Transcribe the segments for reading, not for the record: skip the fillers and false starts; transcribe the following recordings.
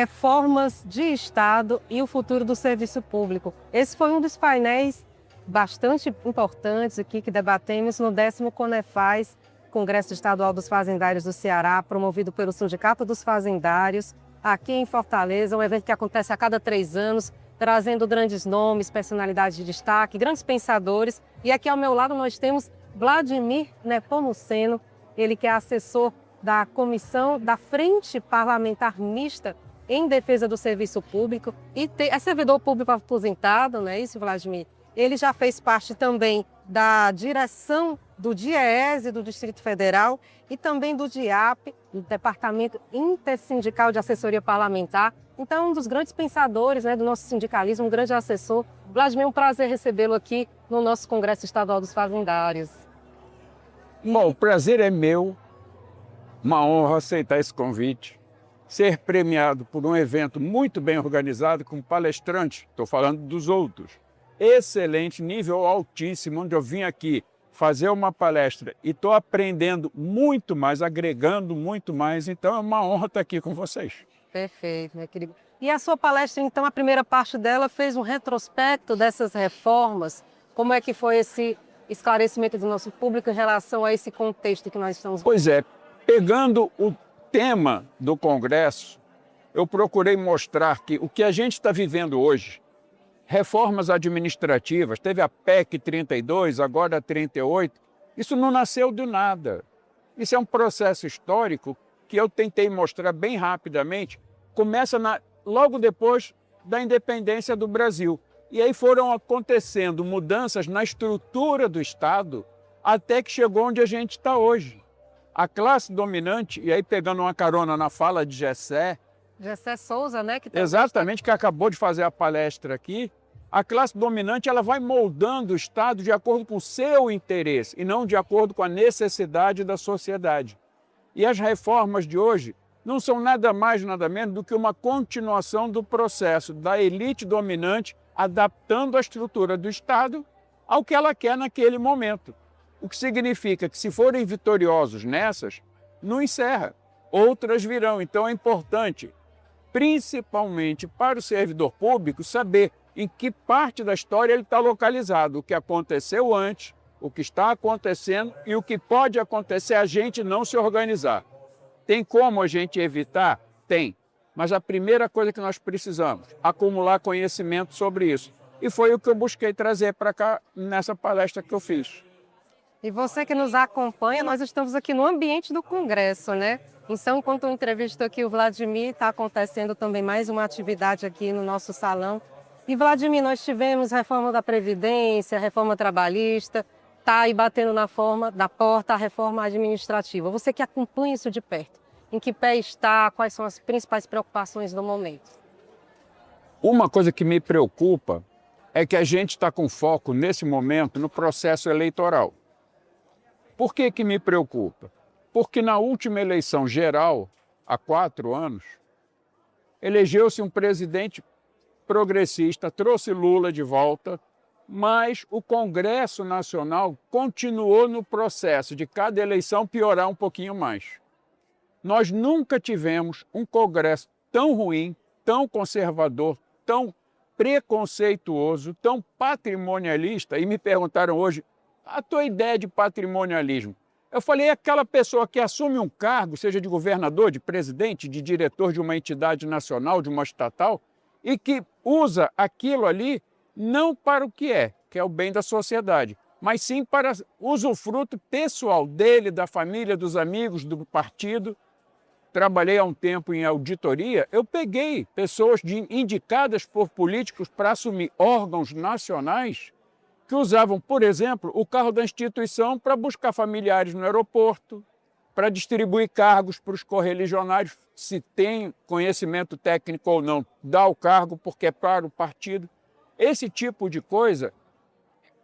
Reformas de Estado e o futuro do serviço público. Esse foi um dos painéis bastante importantes aqui que debatemos no 10º Conefaz, Congresso Estadual dos Fazendários do Ceará, promovido pelo Sindicato dos Fazendários, aqui em Fortaleza, um evento que acontece a cada 3 anos, trazendo grandes nomes, personalidades de destaque, grandes pensadores. E aqui ao meu lado nós temos Vladimir Nepomuceno, ele que é assessor da Comissão da Frente Parlamentar Mista em Defesa do Serviço Público e é servidor público aposentado, não é isso, Vladimir? Ele já fez parte também da direção do DIEESE do Distrito Federal e também do DIAP, do Departamento Intersindical de Assessoria Parlamentar. Então, um dos grandes pensadores, né, do nosso sindicalismo, um grande assessor. Vladimir, é um prazer recebê-lo aqui no nosso Congresso Estadual dos Fazendários. Bom, o prazer é meu, uma honra aceitar esse convite, ser premiado por um evento muito bem organizado com palestrantes, estou falando dos outros, excelente, nível altíssimo, onde eu vim aqui fazer uma palestra e estou aprendendo muito mais, agregando muito mais, então é uma honra estar aqui com vocês. Perfeito, meu querido. E a sua palestra, então, a primeira parte dela fez um retrospecto dessas reformas, como é que foi esse esclarecimento do nosso público em relação a esse contexto que nós estamos... Pois é, pegando o tema do Congresso, eu procurei mostrar que o que a gente está vivendo hoje, reformas administrativas, teve a PEC 32, agora a 38, isso não nasceu do nada. Isso é um processo histórico que eu tentei mostrar bem rapidamente, começa logo depois da independência do Brasil. E aí foram acontecendo mudanças na estrutura do Estado até que chegou onde a gente está hoje. A classe dominante, e aí pegando uma carona na fala de Gessé Souza, né? Exatamente, que acabou de fazer a palestra aqui, a classe dominante ela vai moldando o Estado de acordo com o seu interesse e não de acordo com a necessidade da sociedade. E as reformas de hoje não são nada mais, nada menos do que uma continuação do processo da elite dominante adaptando a estrutura do Estado ao que ela quer naquele momento. O que significa que, se forem vitoriosos nessas, não encerra, outras virão. Então é importante, principalmente para o servidor público, saber em que parte da história ele está localizado, o que aconteceu antes, o que está acontecendo e o que pode acontecer a gente não se organizar. Tem como a gente evitar? Tem. Mas a primeira coisa que nós precisamos, acumular conhecimento sobre isso. E foi o que eu busquei trazer para cá nessa palestra que eu fiz. E você que nos acompanha, nós estamos aqui no ambiente do Congresso, né? Então, enquanto eu entrevisto aqui o Vladimir, está acontecendo também mais uma atividade aqui no nosso salão. E, Vladimir, nós tivemos reforma da Previdência, reforma trabalhista, está aí batendo na porta a reforma administrativa. Você que acompanha isso de perto, em que pé está, quais são as principais preocupações do momento? Uma coisa que me preocupa é que a gente está com foco, nesse momento, no processo eleitoral. Por que que me preocupa? Porque na última eleição geral, há 4 anos, elegeu-se um presidente progressista, trouxe Lula de volta, mas o Congresso Nacional continuou no processo de cada eleição piorar um pouquinho mais. Nós nunca tivemos um Congresso tão ruim, tão conservador, tão preconceituoso, tão patrimonialista. E me perguntaram hoje, a tua ideia de patrimonialismo? Eu falei, é aquela pessoa que assume um cargo, seja de governador, de presidente, de diretor de uma entidade nacional, de uma estatal, e que usa aquilo ali não para o que é o bem da sociedade, mas sim para usufruto pessoal dele, da família, dos amigos, do partido. Trabalhei há um tempo em auditoria, eu peguei pessoas indicadas por políticos para assumir órgãos nacionais que usavam, por exemplo, o carro da instituição para buscar familiares no aeroporto, para distribuir cargos para os correligionários, se tem conhecimento técnico ou não, dá o cargo porque é para o partido. Esse tipo de coisa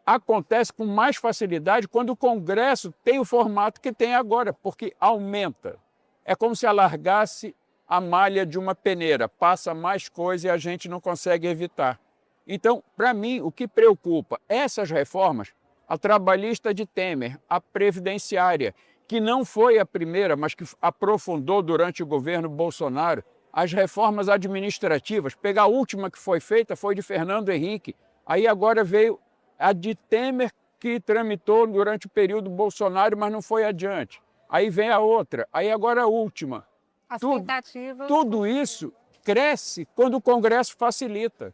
acontece com mais facilidade quando o Congresso tem o formato que tem agora, porque aumenta. É como se alargasse a malha de uma peneira, passa mais coisa e a gente não consegue evitar. Então, para mim, o que preocupa essas reformas, a trabalhista de Temer, a previdenciária, que não foi a primeira, mas que aprofundou durante o governo Bolsonaro, as reformas administrativas. Pegar a última que foi feita foi de Fernando Henrique. Aí agora veio a de Temer, que tramitou durante o período Bolsonaro, mas não foi adiante. Aí vem a outra, aí agora a última. As tentativas... Tudo isso cresce quando o Congresso facilita.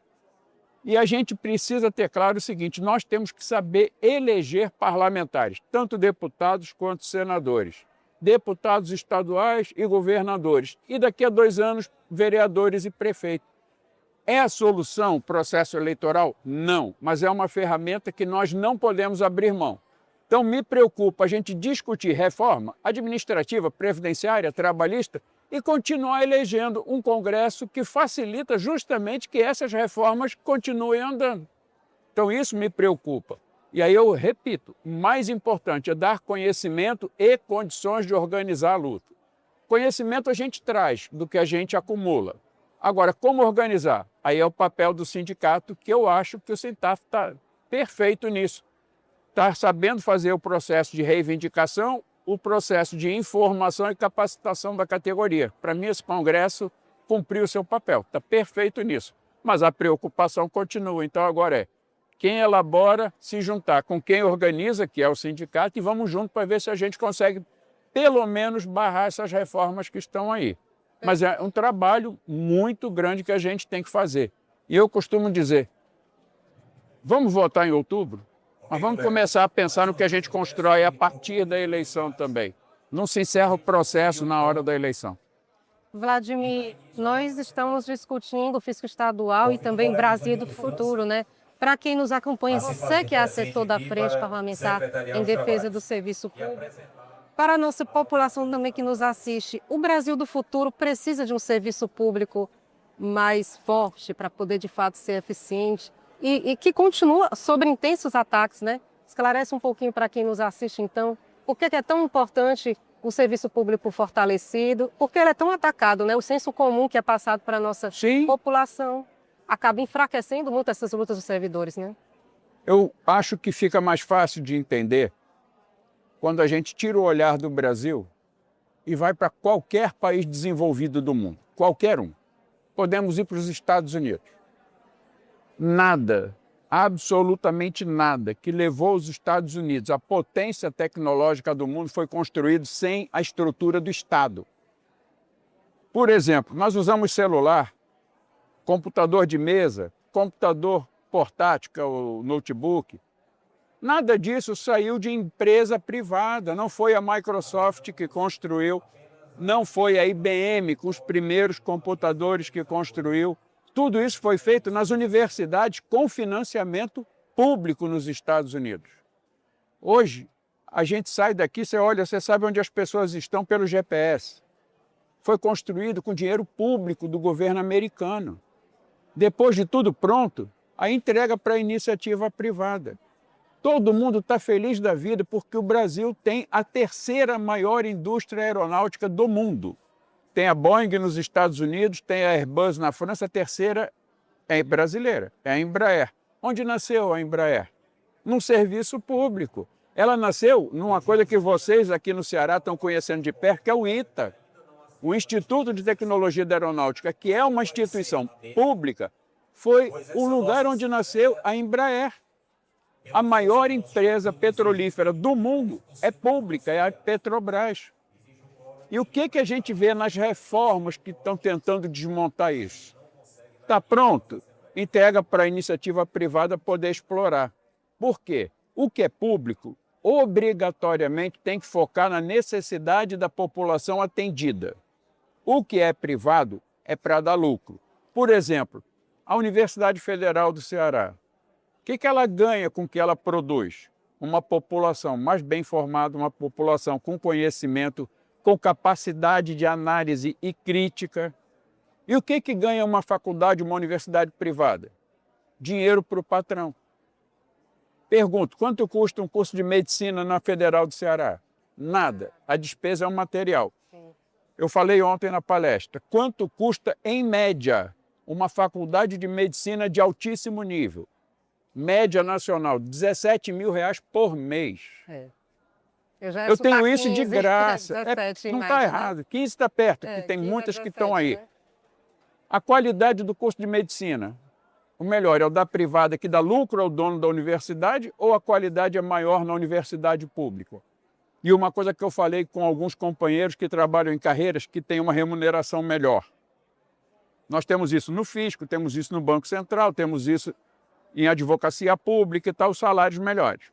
E a gente precisa ter claro o seguinte, nós temos que saber eleger parlamentares, tanto deputados quanto senadores, deputados estaduais e governadores, e daqui a 2 anos, vereadores e prefeitos. É a solução o processo eleitoral? Não, mas é uma ferramenta que nós não podemos abrir mão. Então me preocupa a gente discutir reforma administrativa, previdenciária, trabalhista e continuar elegendo um Congresso que facilita justamente que essas reformas continuem andando. Então isso me preocupa. E aí eu repito, o mais importante é dar conhecimento e condições de organizar a luta. Conhecimento a gente traz do que a gente acumula. Agora, como organizar? Aí é o papel do sindicato, que eu acho que o Sintaf está perfeito nisso. Está sabendo fazer o processo de reivindicação, o processo de informação e capacitação da categoria. Para mim, esse Congresso cumpriu o seu papel, está perfeito nisso. Mas a preocupação continua. Então, agora é quem elabora se juntar com quem organiza, que é o sindicato, e vamos junto para ver se a gente consegue, pelo menos, barrar essas reformas que estão aí. Mas é um trabalho muito grande que a gente tem que fazer. E eu costumo dizer, vamos votar em outubro, mas vamos começar a pensar no que a gente constrói a partir da eleição também. Não se encerra o processo na hora da eleição. Vladimir, nós estamos discutindo o fisco estadual e também Brasil do futuro, né? Para quem nos acompanha, você que é assessor da Frente Parlamentar em Defesa do Serviço Público, para a nossa população também que nos assiste, o Brasil do futuro precisa de um serviço público mais forte para poder, de fato, ser eficiente e que continua sob intensos ataques, né? Esclarece um pouquinho para quem nos assiste, então, por que é tão importante o serviço público fortalecido, porque ele é tão atacado, né? O senso comum que é passado para a nossa população acaba enfraquecendo muito essas lutas dos servidores, né? Eu acho que fica mais fácil de entender quando a gente tira o olhar do Brasil e vai para qualquer país desenvolvido do mundo, qualquer um. Podemos ir para os Estados Unidos. Nada, absolutamente nada, que levou os Estados Unidos à potência tecnológica do mundo foi construído sem a estrutura do Estado. Por exemplo, nós usamos celular, computador de mesa, computador portátil, que é o notebook. Nada disso saiu de empresa privada, não foi a Microsoft que construiu, não foi a IBM com os primeiros computadores que construiu. Tudo isso foi feito nas universidades com financiamento público nos Estados Unidos. Hoje, a gente sai daqui, você olha, você sabe onde as pessoas estão pelo GPS. Foi construído com dinheiro público do governo americano. Depois de tudo pronto, a entrega para a iniciativa privada. Todo mundo está feliz da vida porque o Brasil tem a 3ª maior indústria aeronáutica do mundo. Tem a Boeing nos Estados Unidos, tem a Airbus na França, a 3ª é brasileira, é a Embraer. Onde nasceu a Embraer? Num serviço público. Ela nasceu numa coisa que vocês aqui no Ceará estão conhecendo de perto, que é o ITA, o Instituto de Tecnologia da Aeronáutica, que é uma instituição pública, foi o lugar onde nasceu a Embraer. A maior empresa petrolífera do mundo é pública, é a Petrobras. E o que a gente vê nas reformas que estão tentando desmontar isso? Está pronto? Entrega para a iniciativa privada poder explorar. Por quê? O que é público, obrigatoriamente, tem que focar na necessidade da população atendida. O que é privado é para dar lucro. Por exemplo, a Universidade Federal do Ceará. O que ela ganha com o que ela produz? Uma população mais bem formada, uma população com conhecimento, com capacidade de análise e crítica. E o que ganha uma faculdade, uma universidade privada? Dinheiro para o patrão. Pergunto, quanto custa um curso de medicina na Federal do Ceará? Nada. A despesa é um material. Eu falei ontem na palestra, quanto custa, em média, uma faculdade de medicina de altíssimo nível? Média nacional, R$17 mil por mês. Eu tenho isso de graça. 17, não está errado. 15 está perto, porque tem muitas que estão aí. Né? A qualidade do curso de medicina, o melhor é o da privada, que dá lucro ao dono da universidade, ou a qualidade é maior na universidade pública? E uma coisa que eu falei com alguns companheiros que trabalham em carreiras que têm uma remuneração melhor. Nós temos isso no fisco, temos isso no Banco Central, temos isso em advocacia pública e tal, os salários melhores.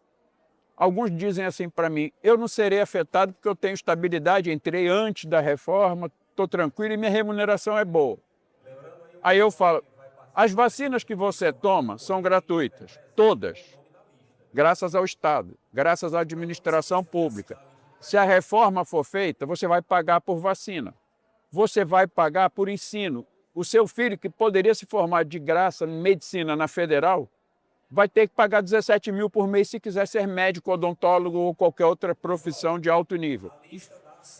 Alguns dizem assim para mim, eu não serei afetado porque eu tenho estabilidade, entrei antes da reforma, estou tranquilo e minha remuneração é boa. Aí eu falo, as vacinas que você toma são gratuitas, todas, graças ao Estado, graças à administração pública. Se a reforma for feita, você vai pagar por vacina, você vai pagar por ensino. O seu filho, que poderia se formar de graça em medicina na federal, vai ter que pagar 17 mil por mês se quiser ser médico, odontólogo ou qualquer outra profissão de alto nível.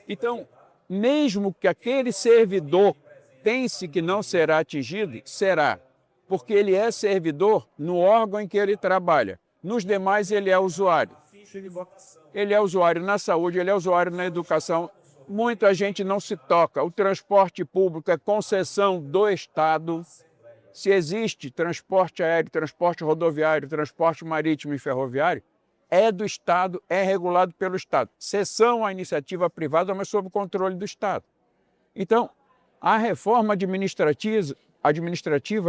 Então, mesmo que aquele servidor pense que não será atingido, será, porque ele é servidor no órgão em que ele trabalha. Nos demais, ele é usuário. Ele é usuário na saúde, ele é usuário na educação. Muita gente não se toca. O transporte público é concessão do Estado. Se existe transporte aéreo, transporte rodoviário, transporte marítimo e ferroviário, é do Estado, é regulado pelo Estado. Cessão à iniciativa privada, mas sob controle do Estado. Então, a reforma administrativa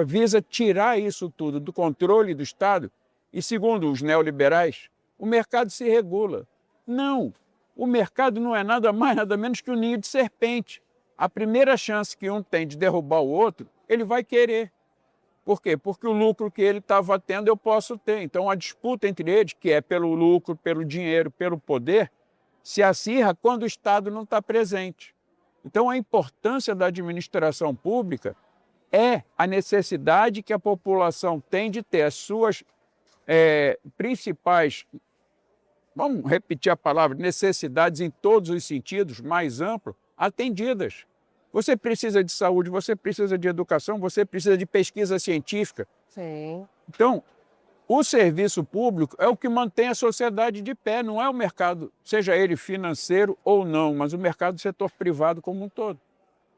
visa tirar isso tudo do controle do Estado e, segundo os neoliberais, o mercado se regula. Não! O mercado não é nada mais, nada menos que um ninho de serpente. A primeira chance que um tem de derrubar o outro, ele vai querer. Por quê? Porque o lucro que ele estava tendo eu posso ter. Então a disputa entre eles, que é pelo lucro, pelo dinheiro, pelo poder, se acirra quando o Estado não está presente. Então a importância da administração pública é a necessidade que a população tem de ter as suas principais, vamos repetir a palavra, necessidades em todos os sentidos, mais amplos, atendidas. Você precisa de saúde, você precisa de educação, você precisa de pesquisa científica. Sim. Então, o serviço público é o que mantém a sociedade de pé, não é o mercado, seja ele financeiro ou não, mas o mercado do setor privado como um todo.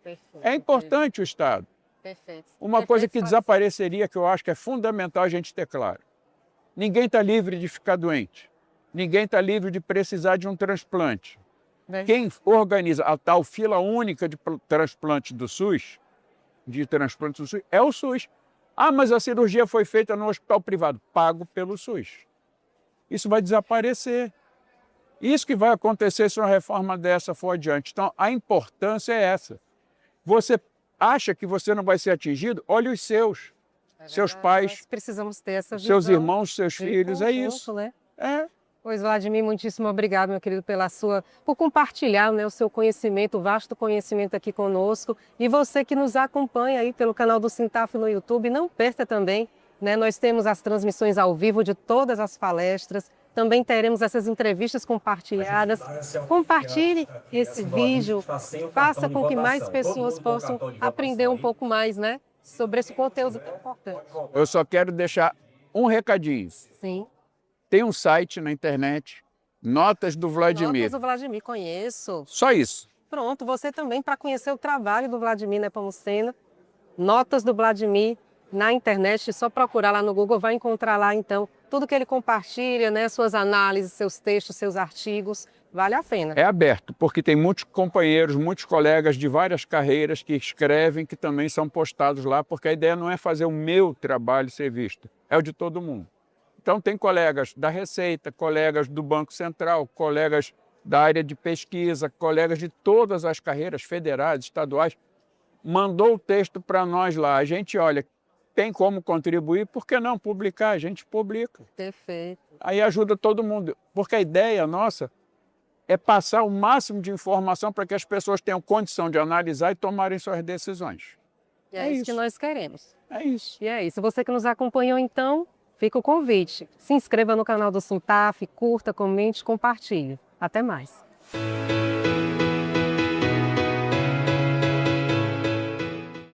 Perfeito. É importante o Estado. Perfeito. Uma coisa que desapareceria, que eu acho que é fundamental a gente ter claro. Ninguém está livre de ficar doente. Ninguém está livre de precisar de um transplante. Quem organiza a tal fila única de transplante do SUS, é o SUS. Ah, mas a cirurgia foi feita no hospital privado, pago pelo SUS. Isso vai desaparecer. Isso que vai acontecer se uma reforma dessa for adiante. Então, a importância é essa. Você acha que você não vai ser atingido? Olha os seus. Seus pais. Nós precisamos ter essa visão. Seus irmãos, seus filhos, é isso. Né? É. Pois, Vladimir, muitíssimo obrigado, meu querido, por compartilhar, né, o seu conhecimento, o vasto conhecimento aqui conosco. E você que nos acompanha aí pelo canal do Sintaf no YouTube, não perca também, né, nós temos as transmissões ao vivo de todas as palestras, também teremos essas entrevistas compartilhadas. Compartilhe esse vídeo, faça com que mais pessoas possam aprender um pouco mais, né, sobre esse conteúdo tão importante. Eu só quero deixar um recadinho. Sim. Tem um site na internet, Notas do Vladimir. Notas do Vladimir, conheço. Só isso. Pronto, você também, para conhecer o trabalho do Vladimir Nepomuceno, Notas do Vladimir na internet, só procurar lá no Google, vai encontrar lá, então, tudo que ele compartilha, né, suas análises, seus textos, seus artigos, vale a pena. É aberto, porque tem muitos companheiros, muitos colegas de várias carreiras que escrevem, que também são postados lá, porque a ideia não é fazer o meu trabalho ser visto, é o de todo mundo. Então, tem colegas da Receita, colegas do Banco Central, colegas da área de pesquisa, colegas de todas as carreiras federais, estaduais. Mandou o texto para nós lá. A gente olha, tem como contribuir, por que não publicar? A gente publica. Perfeito. Aí ajuda todo mundo, porque a ideia nossa é passar o máximo de informação para que as pessoas tenham condição de analisar e tomarem suas decisões. E é isso que nós queremos. É isso. E é isso. Você que nos acompanhou, então, fica o convite. Se inscreva no canal do Sintaf, curta, comente, compartilhe. Até mais.